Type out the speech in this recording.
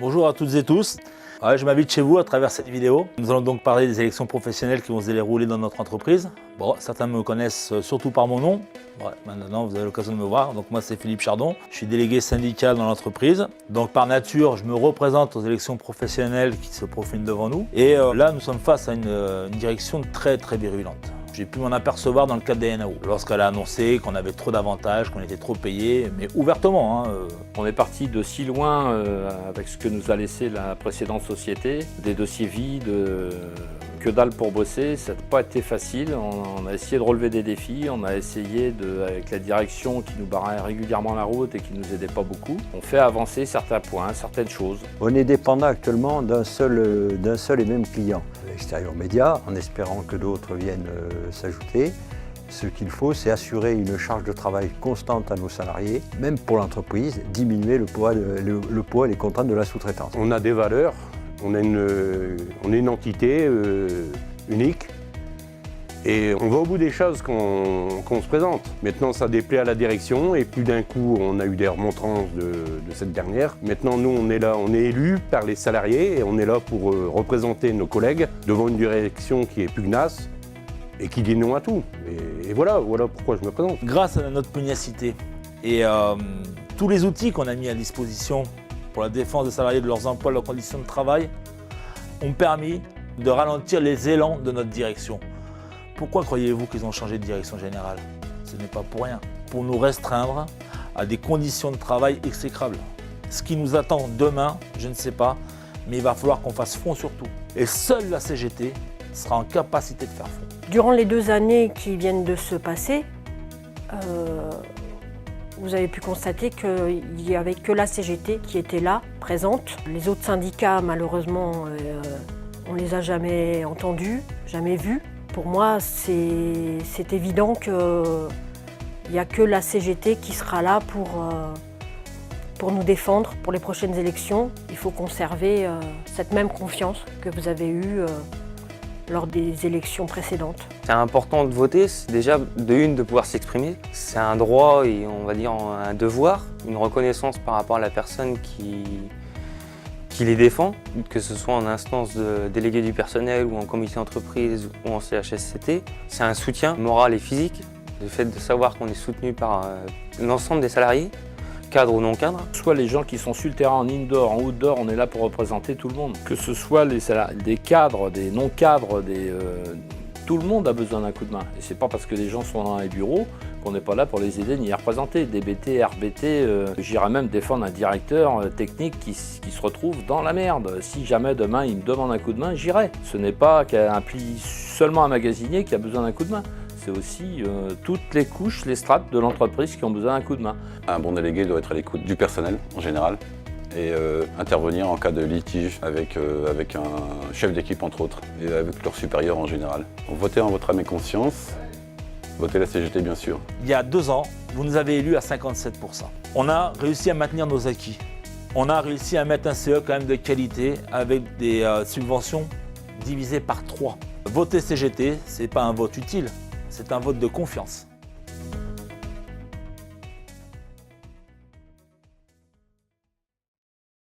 Bonjour à toutes et tous. Je m'invite chez vous à travers cette vidéo. Nous allons donc parler des élections professionnelles qui vont se dérouler dans notre entreprise. Bon, certains me connaissent surtout par mon nom. Maintenant, vous avez l'occasion de me voir. Donc moi, c'est Philippe Chardon. Je suis délégué syndical dans l'entreprise. Donc par nature, je me représente aux élections professionnelles qui se profilent devant nous. Et là, nous sommes face à une direction très virulente. J'ai pu m'en apercevoir dans le cadre des NAO, lorsqu'elle a annoncé qu'on avait trop d'avantages, qu'on était trop payé, mais ouvertement. On est parti de si loin avec ce que nous a laissé la précédente société, des dossiers vides, que dalle pour bosser, ça n'a pas été facile. On a essayé de relever des défis, on a essayé, avec la direction qui nous barrait régulièrement la route et qui ne nous aidait pas beaucoup, on fait avancer certains points, certaines choses. On est dépendant actuellement d'un seul et même client, Extérieur Média, en espérant que d'autres viennent s'ajouter. Ce qu'il faut, c'est assurer une charge de travail constante à nos salariés, même pour l'entreprise, diminuer le poids et les contraintes de la sous-traitance. On a des valeurs, on est une entité unique et on va au bout des choses qu'on se présente. Maintenant, ça déplaît à la direction et plus d'un coup, on a eu des remontrances de cette dernière. Maintenant, nous, on est là, on est élus par les salariés et on est là pour représenter nos collègues devant une direction qui est pugnace et qui dit non à tout. Et voilà pourquoi je me présente. Grâce à notre pugnacité et tous les outils qu'on a mis à disposition pour la défense des salariés de leurs emplois, de leurs conditions de travail, ont permis de ralentir les élans de notre direction. Pourquoi croyez-vous qu'ils ont changé de direction générale? Ce n'est pas pour rien. Pour nous restreindre à des conditions de travail exécrables. Ce qui nous attend demain, je ne sais pas, mais il va falloir qu'on fasse front sur tout. Et seule la CGT sera en capacité de faire front. Durant les 2 années qui viennent de se passer, vous avez pu constater qu'il n'y avait que la CGT qui était là, présente. Les autres syndicats, malheureusement, on ne les a jamais entendus, jamais vus. Pour moi, c'est évident qu'il n'y a que la CGT qui sera là pour nous défendre pour les prochaines élections. Il faut conserver cette même confiance que vous avez eue lors des élections précédentes. C'est important de voter, c'est déjà de pouvoir s'exprimer. C'est un droit et on va dire un devoir, une reconnaissance par rapport à la personne qui les défend, que ce soit en instance de délégué du personnel ou en comité d'entreprise ou en CHSCT. C'est un soutien moral et physique, le fait de savoir qu'on est soutenu par l'ensemble des salariés, cadres ou non cadres. Soit les gens qui sont sur le terrain en indoor, en outdoor, on est là pour représenter tout le monde. Que ce soit des cadres, des non-cadres, tout le monde a besoin d'un coup de main. Et c'est pas parce que les gens sont dans les bureaux qu'on n'est pas là pour les aider ni les représenter. DBT, RBT, j'irais même défendre un directeur technique qui se retrouve dans la merde. Si jamais demain il me demande un coup de main, j'irai. Ce n'est pas seulement un magasinier qui a besoin d'un coup de main. C'est aussi toutes les couches, les strates de l'entreprise qui ont besoin d'un coup de main. Un bon délégué doit être à l'écoute du personnel en général et intervenir en cas de litige avec un chef d'équipe entre autres et avec leurs supérieurs en général. Donc, votez en votre âme et conscience, votez la CGT bien sûr. Il y a 2 ans, vous nous avez élus à 57%. On a réussi à maintenir nos acquis. On a réussi à mettre un CE quand même de qualité avec des subventions divisées par 3. Voter CGT, ce n'est pas un vote utile, c'est un vote de confiance.